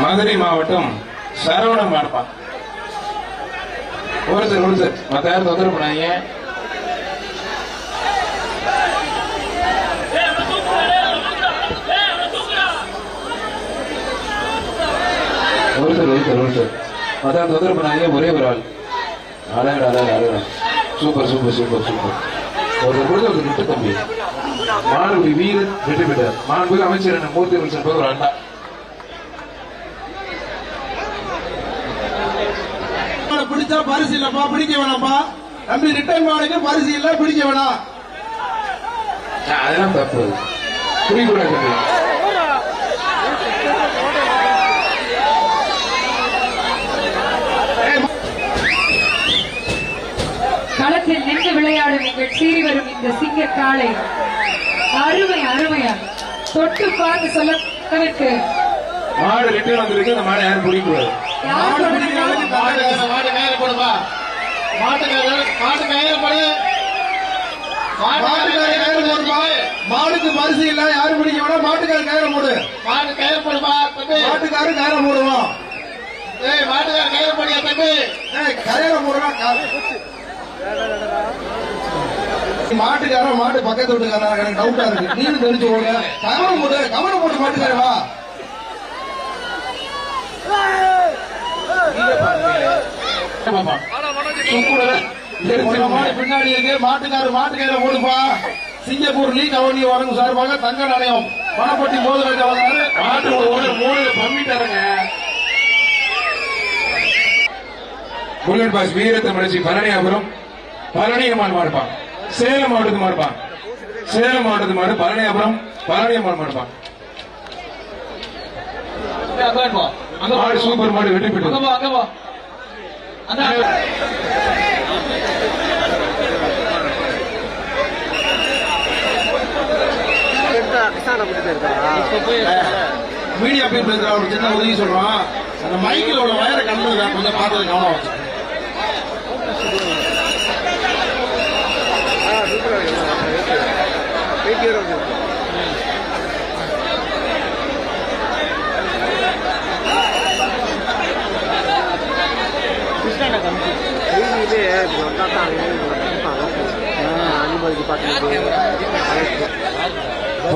மதுரை மாவட்டம் சரவணன் மாடுப்பான். ஒருத்தர் மத்த யாரும் தொந்தரவு பண்ணாங்க. ஒருத்தர் மத்த தொந்தரவு பண்ணாங்க. ஒரே ஒரு ஆள். அழகா சூப்பர் ஒருத்தர் கொடுத்து ஒரு விட்டு தம்பி மாணவி வீரன் வெற்றி பெற்றார். மாண்பு அமைச்சர் மூர்த்தி ஒரு அண்ணா. பிடிச்சா பரிசு இல்லப்பா, பிடிக்க வேணாம்ப்பா தம்பி. ரிட்டர்ன் மாடுக்கு பரிசு இல்ல, பிடிக்க வேணாம். அதெல்லாம் தப்பு, பிடிக்கூடாது. களத்தில் நின்று விளையாடும் எங்கள் சீறி வரும் இந்த சிங்க காளை அருமையா தொட்டு பார்த்து சொல்லவதற்கு மாடு ரிட்டர்ன் வந்திருக்கு. அந்த மாடு யாரும் பிடிக்கூடாது. மாடுக்கு பரிசு இல்ல, யாரும் பிடிக்க வேணாம். மாட்டுக்காரர் கயிறு போடு. மாட்டுக்காரு கயிறு போடுவோம். மாட்டுக்காரர் கயிறு போடியா தம்பி. கயிறு போடுறான். மாட்டுக்கார மாட்டு பக்கத்து வீட்டுக்காரன் எனக்கு டவுட்டா இருக்கு. நீனு தெரிஞ்சு போங்க. கவனம் போட்டு மாட்டுக்காரவா. பின்னாடி இருக்கு. மாட்டுக்கார போடுப்பா. சிங்கப்பூர் லீ கவனி வழங்கு சார்பாக தங்க நாணயம் பணப்பட்டி மோதல் மாட்டு மூணு பம்பிட்டாருங்க. புல்லட் பாஸ் வீரத்தமிழச்சி பழனியாபுரம் பழனியம்மாள் மாடுப்பான். சேலம் மாவட்டத்து மாடுப்பான். சேலம் மாவட்டத்து மாடு பழனியாபுரம் பழனியம்மாள் மாடுப்பான். மாடு சூப்பர் மாடு வெற்றி பெற்றது. மீடியா பீப்புள் ஒரு சின்ன உதவி சொல்றோம். அந்த மைக்கில் உள்ள வயரை கண்டது கொஞ்சம் பார்த்தது கவனம் வச்சு.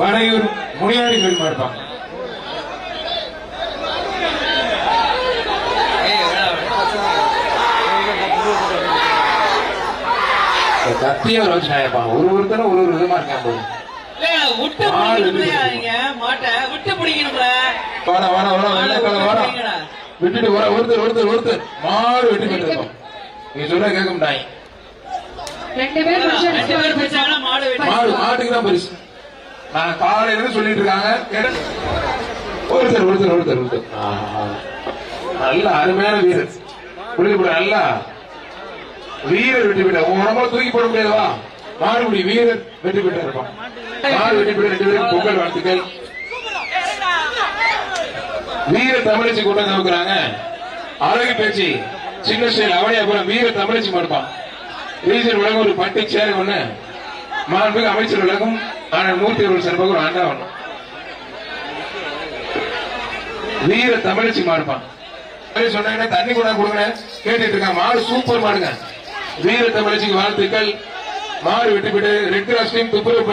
பனையூர் முனியாடி கோயில் மாடுப்பான். கத்திய ஒரு வச்சுப்பான். ஒருத்தரும் ஒரு விதமா இருக்கான் போது. விட்டுட்டு ஒருத்தர் மாடு வெட்டி போயிருக்கோம். நீ சொல்ல கேட்க மாட்டாங்க. மாட்டுக்கு தான் பரிசு. நான் காலையில சொல்லிட்டு இருக்காங்க. ஒருத்தர் நல்ல அருமையான வீரர். புரியுது. நல்லா வீரர் வெற்றி பெற்ற உடம்புல தூக்கி போட முடியாதவா. மாடுபடி வீரர் வெற்றி பெற்று இருப்பான். மாடு வெற்றி பெற்ற 2 பேரும் பொங்கல் வாழ்த்துக்கள். வீர தமிழச்சி கொண்டு நோக்குறாங்க. அழகு பேச்சு சின்ன ஸ்டைல் அவனியாபுரம் வீர தமிழச்சி மாடுப்பான். ரீசன் உலகம் ஒரு பட்டி சேர் ஒண்ணு. மாண்புக்கு அமைச்சர் உலகம் ஆனால் மூர்த்தி அவர்கள் சார்பாக ஒரு ஆண்டா ஒண்ணு. வீர தமிழச்சி மாடுப்பான். சொன்னாங்க தண்ணி கூட கொடுங்க கேட்டுட்டு இருக்காங்க. மாடு சூப்பர் மாடுங்க. வீர தமிழச்சிக்கு வாழ்த்துக்கள். மாடு வெற்றி பெற்று ரெட் கிராஸ் டீம் துப்புரவு